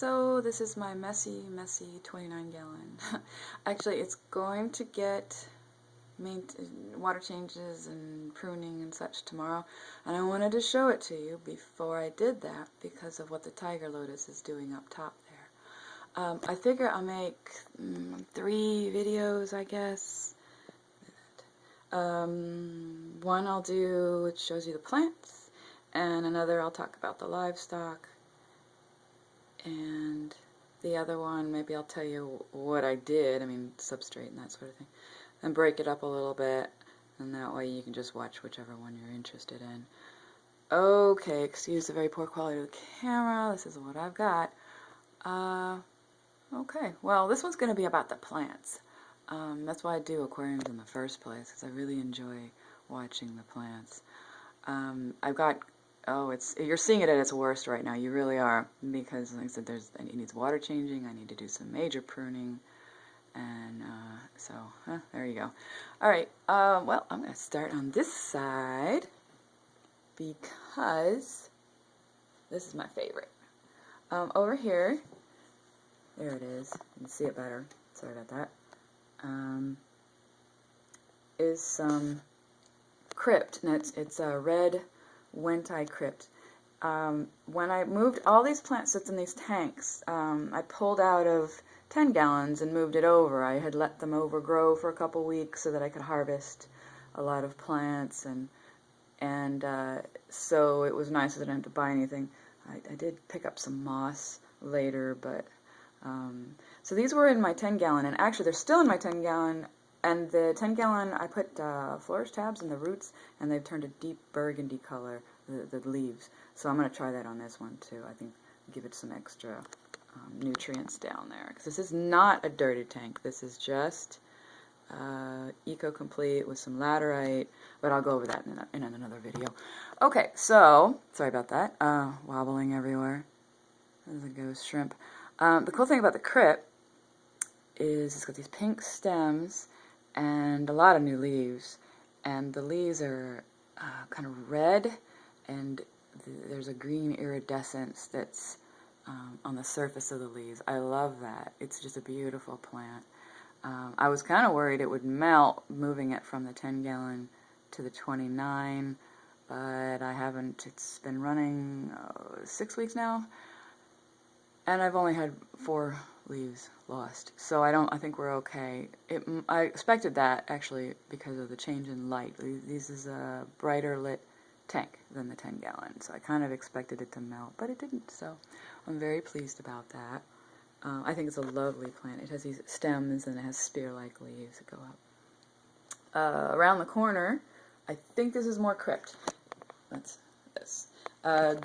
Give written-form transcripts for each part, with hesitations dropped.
So this is my messy 29 gallon. Actually, it's going to get water changes and pruning and such tomorrow, and I wanted to show it to you before I did that because of what the tiger lotus is doing up top there. I figure I'll make 3 videos, I guess. One I'll do which shows you the plants, and another I'll talk about the livestock, and the other one maybe I'll tell you what I did, I mean substrate and that sort of thing, and break it up a little bit, and that way you can just watch whichever one you're interested in. Okay, excuse the very poor quality of the camera, this is what I've got. Okay, well this one's going to be about the plants. That's why I do aquariums in the first place, because I really enjoy watching the plants. I've got, you're seeing it at its worst right now, you really are, because like I said, it needs water changing, I need to do some major pruning, and there you go. Alright, well, I'm going to start on this side, because this is my favorite. Over here, there it is, you can see it better, sorry about that. Is some crypt, and it's a red Wenti crypt. When I moved all these plants that's in these tanks, I pulled out of 10 gallons and moved it over. I had let them overgrow for a couple weeks so that I could harvest a lot of plants, and so it was nice that I didn't have to buy anything. I did pick up some moss later, but so these were in my 10 gallon, and actually they're still in my 10 gallon, and the 10 gallon I put flourish tabs in the roots, and they've turned a deep burgundy color, the leaves. So I'm going to try that on this one too. I think give it some extra nutrients down there, because this is not a dirty tank. This is just eco-complete with some laterite, but I'll go over that in another video. Okay, so sorry about that, wobbling everywhere. There's a ghost shrimp. The cool thing about the crypt is it's got these pink stems and a lot of new leaves, and the leaves are kind of red, and there's a green iridescence that's on the surface of the leaves. I love that. It's just a beautiful plant. I was kind of worried it would melt moving it from the 10 gallon to the 29, but I haven't. It's been running 6 weeks now, and I've only had 4 leaves lost, so I think we're okay. I expected that, actually, because of the change in light. This is a brighter lit tank than the 10 gallon, so I kind of expected it to melt, but it didn't, so I'm very pleased about that. I think it's a lovely plant. It has these stems, and it has spear-like leaves that go up. Around the corner, I think this is more crypt. That's this.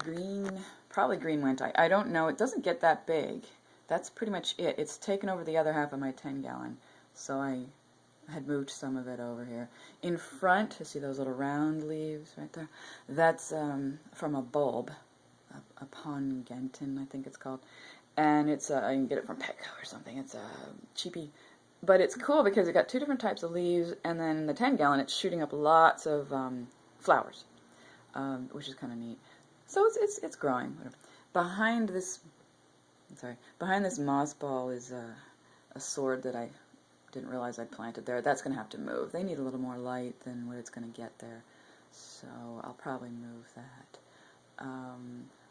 Green, probably green Wenti. I don't know. It doesn't get that big. That's pretty much it. It's taken over the other half of my 10 gallon, so I had moved some of it over here. In front, you see those little round leaves right there? That's from a bulb, a Pongentin, I think it's called, and it's I can get it from Petco or something. It's a cheapy, but it's cool because it got 2 different types of leaves, and then in the 10 gallon, it's shooting up lots of flowers, which is kind of neat. So it's growing. Behind this moss ball is a sword that I didn't realize I'd planted there. That's going to have to move. They need a little more light than what it's going to get there, so I'll probably move that.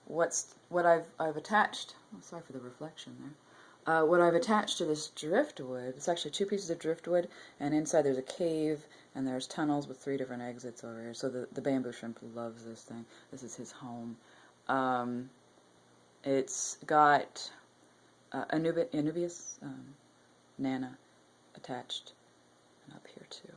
What I've attached, sorry for the reflection there, what I've attached to this driftwood, it's actually 2 pieces of driftwood, and inside there's a cave, and there's tunnels with 3 different exits over here, so the bamboo shrimp loves this thing. This is his home. It's got Anubias Nana attached, and up here too.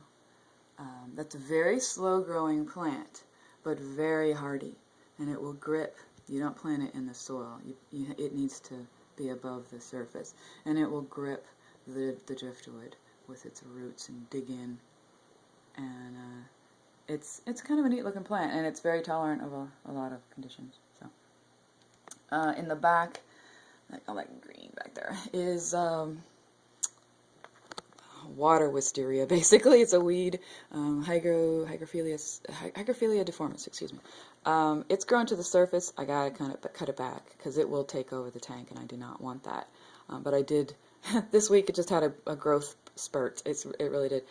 That's a very slow growing plant, but very hardy, and it will grip. You don't plant it in the soil. It needs to be above the surface, and it will grip the driftwood with its roots and dig in, and it's kind of a neat looking plant, and it's very tolerant of a lot of conditions. So in the back, all that green back there is water wisteria, basically. It's a weed, Hygrophila deformis, excuse me. It's grown to the surface. I gotta kind of cut it back because it will take over the tank, and I do not want that. But I did, this week it just had a growth spurt. It really did.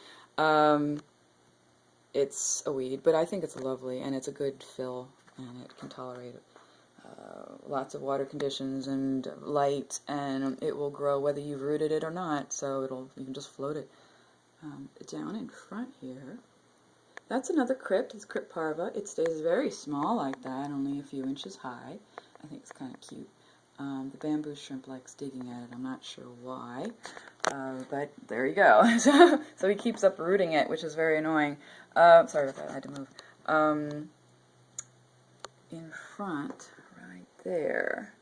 It's a weed, but I think it's lovely, and it's a good fill, and it can tolerate lots of water conditions and light, and it will grow whether you've rooted it or not, so you can just float it. Down in front here, that's another crypt. It's crypt parva. It stays very small like that, only a few inches high. I think it's kind of cute. The bamboo shrimp likes digging at it. I'm not sure why, but there you go. So he keeps uprooting it, which is very annoying. Sorry about that. I had to move. In front, right there.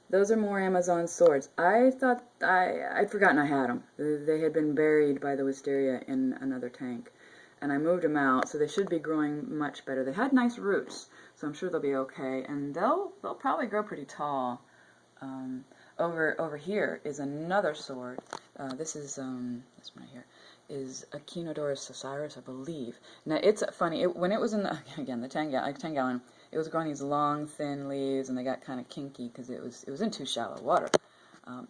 Those are more Amazon swords. I thought I'd forgotten I had them. They had been buried by the wisteria in another tank, and I moved them out, so they should be growing much better. They had nice roots, so I'm sure they'll be okay, and they'll probably grow pretty tall. Over here is another sword. This is this one right here is Echinodorus Osiris, I believe. Now it's funny. When it was in the, again, the 10 gallon, it was growing these long, thin leaves, and they got kind of kinky because it was in too shallow water.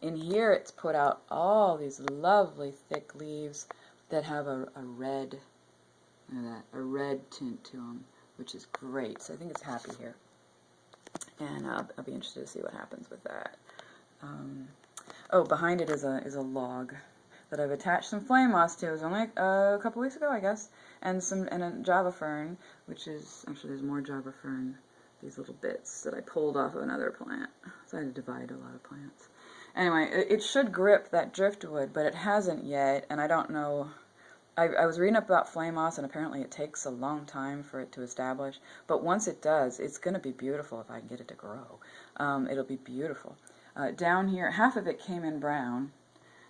In here, it's put out all these lovely thick leaves that have a red, a red tint to them, which is great. So I think it's happy here, and I'll be interested to see what happens with that. Oh, behind it is a log that I've attached some flame moss to. It was only a couple weeks ago, I guess, and a Java fern, which is actually there's more Java fern. These little bits that I pulled off of another plant, so I had to divide a lot of plants. Anyway, it should grip that driftwood, but it hasn't yet, and I don't know. I was reading up about flame moss, and apparently it takes a long time for it to establish. But once it does, it's going to be beautiful if I can get it to grow. It'll be beautiful. Down here, half of it came in brown.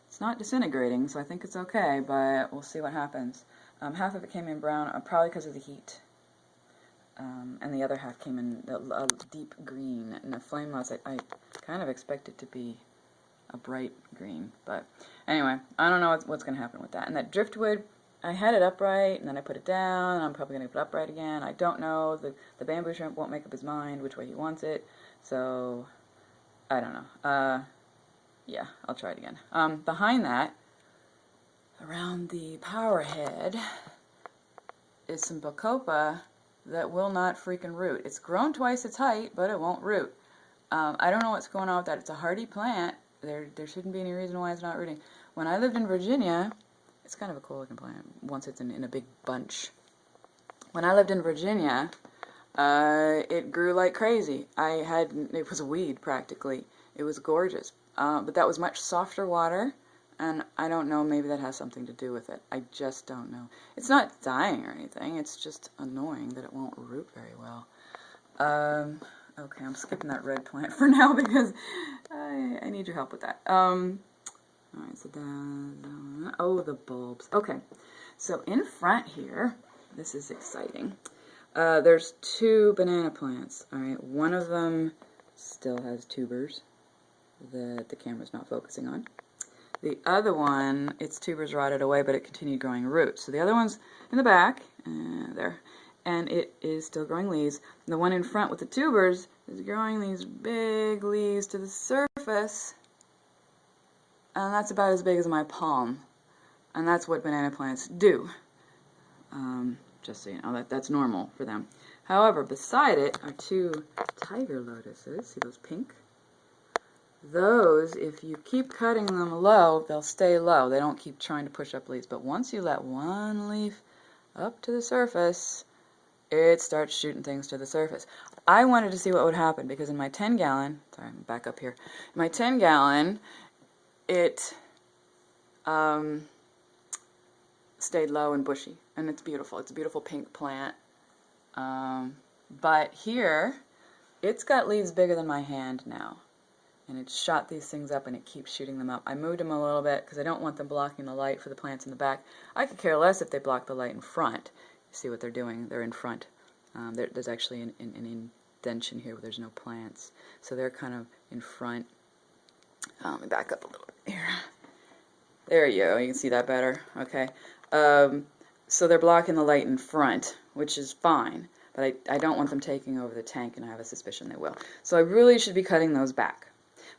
It's not disintegrating, so I think it's okay, but we'll see what happens. Half of it came in brown, probably because of the heat. And the other half came in a deep green. And the flame moss, I kind of expect it to be a bright green. But anyway, I don't know what's going to happen with that. And that driftwood, I had it upright, and then I put it down, and I'm probably going to put it upright again. I don't know. The bamboo shrimp won't make up his mind which way he wants it, so I don't know. Yeah, I'll try it again. Behind that, around the power head, is some bacopa that will not freaking root. It's grown twice its height, but it won't root. I don't know what's going on with that. It's a hardy plant. There shouldn't be any reason why it's not rooting. When I lived in Virginia, it's kind of a cool looking plant once it's in a big bunch. When I lived in Virginia, it grew like crazy. It was a weed practically. It was gorgeous. But that was much softer water, and I don't know, maybe that has something to do with it. I just don't know. It's not dying or anything, it's just annoying that it won't root very well. Okay, I'm skipping that red plant for now because I need your help with that. Alright, so the bulbs. Okay, so in front here, this is exciting. There's two banana plants. Alright, one of them still has tubers that the camera's not focusing on. The other one, its tubers rotted away, but it continued growing roots. So the other one's in the back, there, and it is still growing leaves. And the one in front with the tubers is growing these big leaves to the surface, and that's about as big as my palm. And that's what banana plants do. Just so you know, that's normal for them. However, beside it are two tiger lotuses. See those pink? Those, if you keep cutting them low, they'll stay low. They don't keep trying to push up leaves. But once you let one leaf up to the surface, it starts shooting things to the surface. I wanted to see what would happen because in my 10 gallon, sorry, I'm back up here. In my 10 gallon, it stayed low and bushy, and it's beautiful. It's a beautiful pink plant. But here, it's got leaves bigger than my hand now. And it shot these things up, and it keeps shooting them up. I moved them a little bit because I don't want them blocking the light for the plants in the back. I could care less if they block the light in front. You see what they're doing? They're in front. There's actually an indention here where there's no plants. So they're kind of in front. Let me back up a little bit here. There you go. You can see that better. Okay. So they're blocking the light in front, which is fine. But I don't want them taking over the tank, and I have a suspicion they will. So I really should be cutting those back.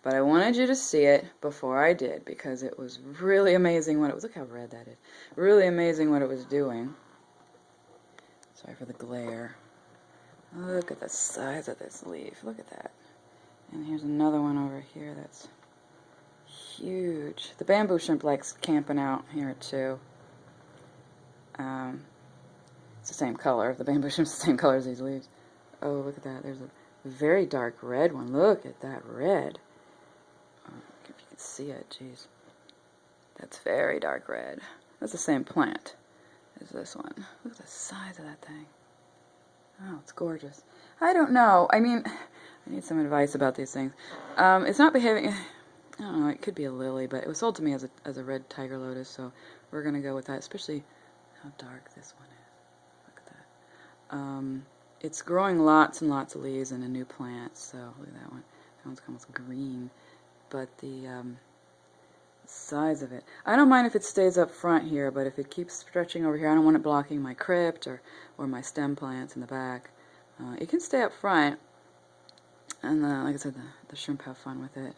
But I wanted you to see it before I did, because it was really amazing what it was. Look how red that is. Really amazing what it was doing. Sorry for the glare. Look at the size of this leaf. Look at that. And here's another one over here that's huge. The bamboo shrimp likes camping out here too. It's the same color. The bamboo shrimp's the same color as these leaves. Oh, look at that. There's a very dark red one. Look at that red. If you can see it, jeez. That's very dark red. That's the same plant as this one. Look at the size of that thing. Oh, it's gorgeous. I don't know. I mean, I need some advice about these things. It's not behaving... I don't know. It could be a lily, but it was sold to me as a red tiger lotus, so we're going to go with that, especially how dark this one is. Look at that. It's growing lots and lots of leaves in a new plant, so look at that one. That one's almost green. But the size of it. I don't mind if it stays up front here, but if it keeps stretching over here, I don't want it blocking my crypt or my stem plants in the back. It can stay up front, and like I said, the shrimp have fun with it.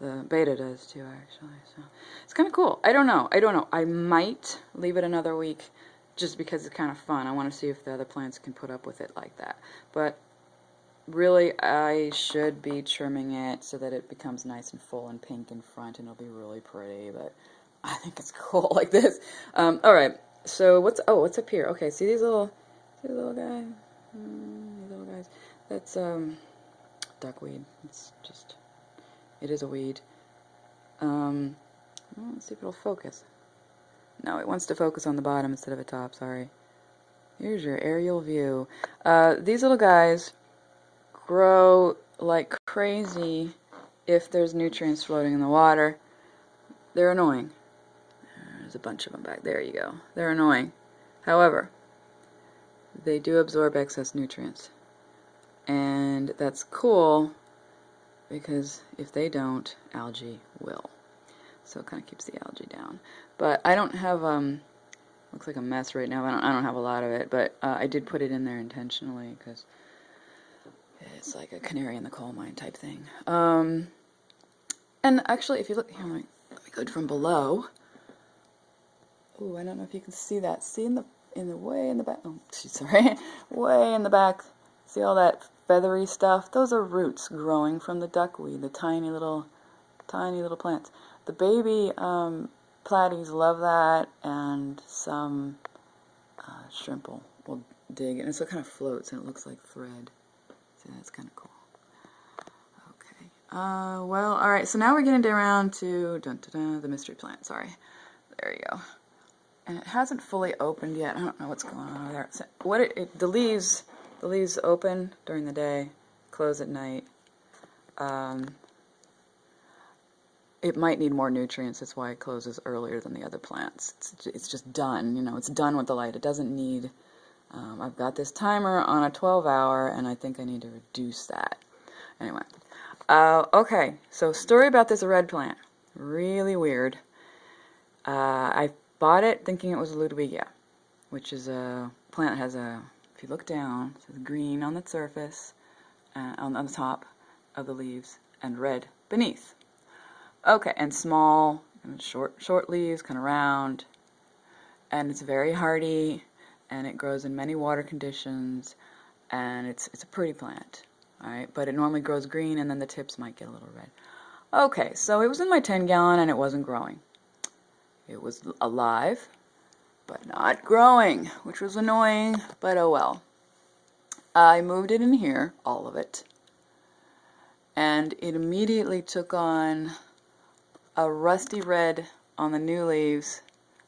The beta does too, actually. So it's kind of cool. I don't know. I might leave it another week just because it's kind of fun. I want to see if the other plants can put up with it like that. But really, I should be trimming it so that it becomes nice and full and pink in front, and it'll be really pretty. But I think it's cool like this. All right. So what's up here? Okay. See these little guys? These little guys. That's duckweed. It's just. It is a weed. Let's see if it'll focus. No, it wants to focus on the bottom instead of the top, sorry. Here's your aerial view. These little guys grow like crazy if there's nutrients floating in the water. They're annoying. There's a bunch of them back there. You go. They're annoying. However, they do absorb excess nutrients. And that's cool, because if they don't, algae will. So it kind of keeps the algae down. But I don't have, looks like a mess right now. I don't have a lot of it, but I did put it in there intentionally because it's like a canary in the coal mine type thing. And actually, if you look here, let me go from below. Ooh, I don't know if you can see that. See in the way in the back. Oh, sorry, way in the back. See all that feathery stuff? Those are roots growing from the duckweed, the tiny little plants. The baby platies love that, and some shrimp will dig it. And so it kind of floats, and it looks like thread. See, that's kind of cool. Okay. Well, all right. So now we're getting around to the mystery plant. Sorry. There you go. And it hasn't fully opened yet. I don't know what's going on over there. So the leaves open during the day, close at night. It might need more nutrients. That's why it closes earlier than the other plants. It's just done. It's done with the light. It doesn't need... I've got this timer on a 12-hour, and I think I need to reduce that. Anyway. Okay, so story about this red plant. Really weird. I bought it thinking it was a Ludwigia, which is a plant that has a... If you look down, it says green on the surface, on the top of the leaves, and red beneath. Okay, and small, short leaves, kind of round, and it's very hardy, and it grows in many water conditions, and it's a pretty plant, all right? But it normally grows green, and then the tips might get a little red. Okay, so it was in my 10-gallon, and it wasn't growing. It was alive, but not growing, which was annoying, but oh well. I moved it in here, all of it, and it immediately took on a rusty red on the new leaves,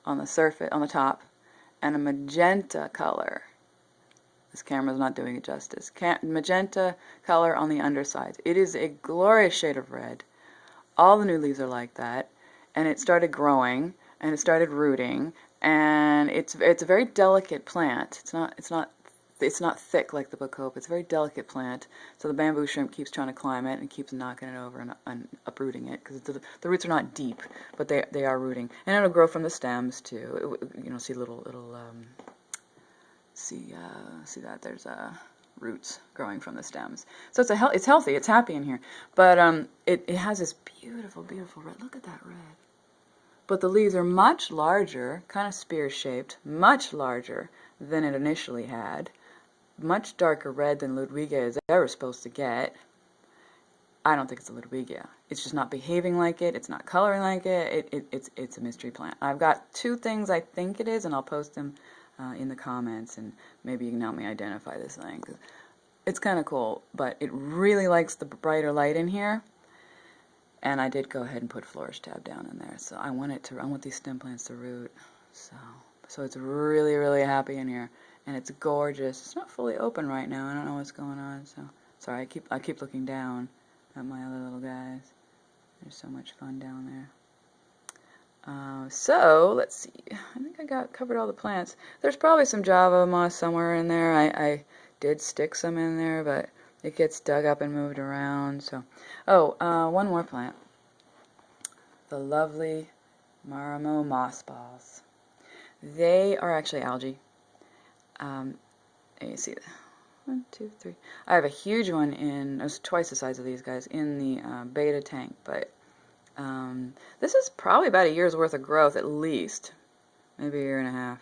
on the surface, on the top, and a magenta color. This camera's not doing it justice. Magenta color on the undersides. It is a glorious shade of red. All the new leaves are like that, and it started growing, and it started rooting, and it's a very delicate plant. It's not it's not thick like the bacopa. It's a very delicate plant, so the bamboo shrimp keeps trying to climb it and keeps knocking it over and uprooting it, because the roots are not deep, but they are rooting, and it'll grow from the stems too. You know, see see that there's roots growing from the stems. So it's healthy. It's happy in here, but it has this beautiful, beautiful red. Look at that red. But the leaves are much larger, kind of spear-shaped, much larger than it initially had. Much darker red than Ludwigia is ever supposed to get. I don't think it's a Ludwigia. It's just not behaving like it. It's not coloring like it. It's a mystery plant. I've got 2 things I think it is, and I'll post them in the comments, and maybe you can help me identify this thing. It's kind of cool, but it really likes the brighter light in here. And I did go ahead and put Flourish Tab down in there, so I want these stem plants to root. So it's really, really happy in here, and it's gorgeous. It's not fully open right now. I don't know what's going on. So sorry, I keep looking down at my other little guys. There's so much fun down there. So let's see. I think I covered all the plants. There's probably some Java moss somewhere in there. I did stick some in there, but it gets dug up and moved around. So, one more plant. The lovely Marimo moss balls. They are actually algae. You see, 1, 2, 3. I have a huge one it was twice the size of these guys, in the beta tank, but this is probably about a year's worth of growth at least, maybe a year and a half.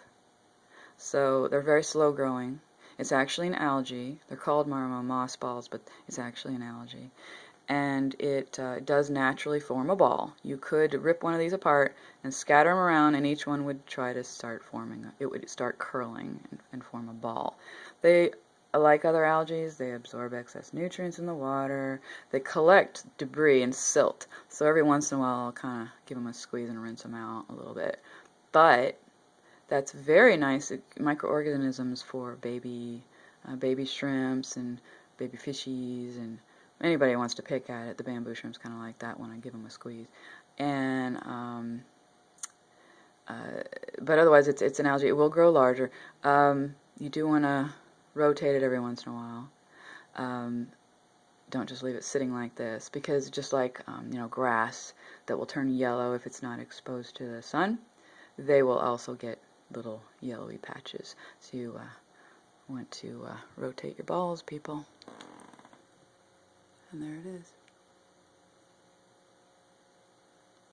So they're very slow growing. It's actually an algae. They're called Marimo moss balls, but it's actually an algae. And it does naturally form a ball. You could rip one of these apart and scatter them around, and each one would try to start forming. It would start curling and form a ball. They, like other algae, they absorb excess nutrients in the water. They collect debris and silt. So every once in a while, I'll kind of give them a squeeze and rinse them out a little bit. But that's very nice microorganisms for baby shrimps and baby fishies, and anybody who wants to pick at it. The bamboo shrimp's kind of like that when I give them a squeeze. And but otherwise, it's an algae. It will grow larger. You do want to rotate it every once in a while. Don't just leave it sitting like this, because just like grass that will turn yellow if it's not exposed to the sun, they will also get little yellowy patches. So you want to rotate your balls, people. And there it is.